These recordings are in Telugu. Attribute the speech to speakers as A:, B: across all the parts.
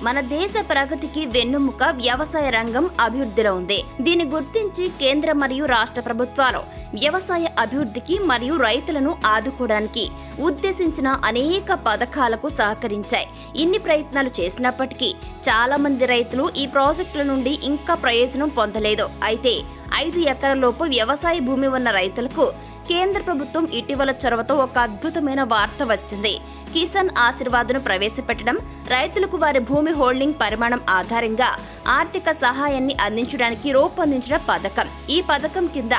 A: మన దేశ ప్రగతికి వెన్నుముక వ్యవసాయ రంగం అభివృద్ధిలో ఉంది. దీన్ని గుర్తించి కేంద్ర మరియు రాష్ట్ర ప్రభుత్వాలు వ్యవసాయ అభివృద్ధికి మరియు రైతులను ఆదుకోవడానికి ఉద్దేశించిన అనేక పథకాలకు సహకరించాయి. ఇన్ని ప్రయత్నాలు చేసినప్పటికీ చాలా మంది రైతులు ఈ ప్రాజెక్టుల నుండి ఇంకా ప్రయోజనం పొందలేదు. అయితే 5 ఎకరాలలోపు వ్యవసాయ భూమి ఉన్న రైతులకు కేంద్ర ప్రభుత్వం ఇటీవల చొరవతో ఒక అద్భుతమైన వార్త వచ్చింది. కిసాన్ ఆశీర్వాద్ను ప్రవేశపెట్టడం రైతులకు వారి భూమి హోల్డింగ్ పరిమాణం ఆధారంగా ఆర్థిక సహాయాన్ని అందించడానికి రూపొందించిన పథకం. ఈ పథకం కింద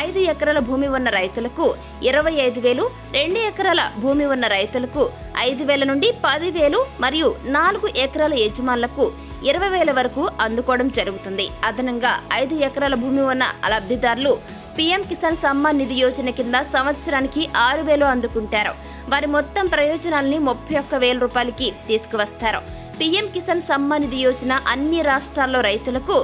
A: 5 ఎకరాల భూమి ఉన్న రైతులకు 25,000, 2 ఎకరాల భూమి ఉన్న రైతులకు 5,000 నుండి 10,000 మరియు 4 ఎకరాల యజమానులకు 20,000 వరకు అందుకోవడం జరుగుతుంది. అదనంగా 5 ఎకరాల భూమి ఉన్న లబ్ధిదారులు పీఎం కిసాన్ సమ్మాన్ నిధి యోజన కింద సంవత్సరానికి 6,000 అందుకుంటారు. వారి మొత్తం ప్రయోజనాల్ని 31,000 రూపాయలకి తీసుకువస్తారు. పీఎం కిసాన్ సమ్మాన్ నిధి యోజన అన్ని రాష్ట్రాల్లో రైతులకు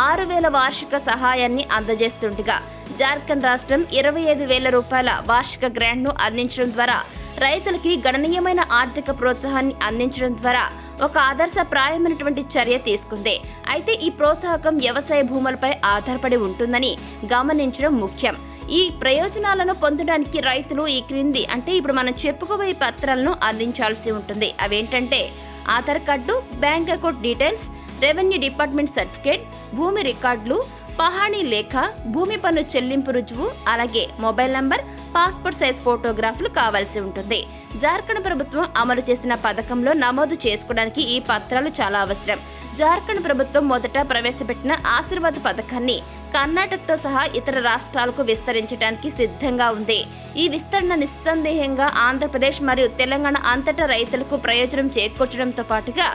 A: 6,000 వార్షిక సహాయాన్ని అందజేస్తుండగా జార్ఖండ్ రాష్ట్రం 25,000 రూపాయల వార్షిక గ్రాంట్ను అందించడం ద్వారా రైతులకి గణనీయమైన ఆర్థిక ప్రోత్సాహాన్ని అందించడం ద్వారా ఒక ఆదర్శప్రాయమైనటువంటి చర్య తీసుకుంది. అయితే ఈ ప్రోత్సాహకం వ్యవసాయ భూములపై ఆధారపడి ఉంటుందని గమనించడం ముఖ్యం. ఈ ప్రయోజనాలను పొందడానికి రైతులు ఈ క్రింది ఇప్పుడు మనం చెప్పుకోబోయే పత్రాలను అందించాల్సి ఉంటుంది. అవేంటంటే Aadhaar card, bank account details, revenue department certificate, భూమి రికార్డులు, పహాణీ లేఖ, భూమి పన్ను చెల్లింపు రుజువు, అలాగే మొబైల్ నంబర్, పాస్పోర్ట్ సైజ్ ఫోటోగ్రాఫ్లు కావాల్సి ఉంటుంది. జార్ఖండ్ ప్రభుత్వం అమలు చేసిన పథకంలో నమోదు చేసుకోవడానికి ఈ పత్రాలు చాలా అవసరం. జార్ఖండ్ ప్రభుత్వం మొదట ప్రవేశపెట్టిన ఆశీర్వాద్ పథకాన్ని కర్ణాటకతో సహా ఇతర రాష్ట్రాలకు విస్తరించడానికి సిద్ధంగా ఉంది. ఈ విస్తరణ నిస్సందేహంగా ఆంధ్రప్రదేశ్ మరియు తెలంగాణ అంతటా రైతులకు ప్రయోజనం చేకూర్చడంతో పాటుగా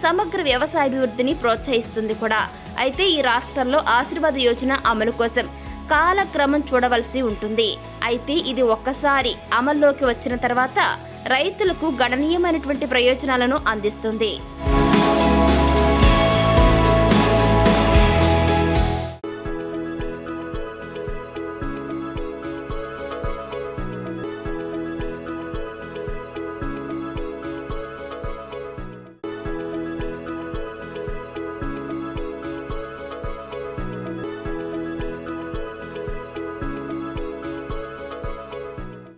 A: సమగ్ర వ్యవసాయాభివృద్ధిని ప్రోత్సహిస్తుంది కూడా. అయితే ఈ రాష్ట్రాల్లో ఆశీర్వాద్ యోజన అమలు కోసం కాలక్రమం చూడవలసి ఉంటుంది. అయితే ఇది ఒక్కసారి అమల్లోకి వచ్చిన తర్వాత రైతులకు గణనీయమైనటువంటి ప్రయోజనాలను అందిస్తుంది.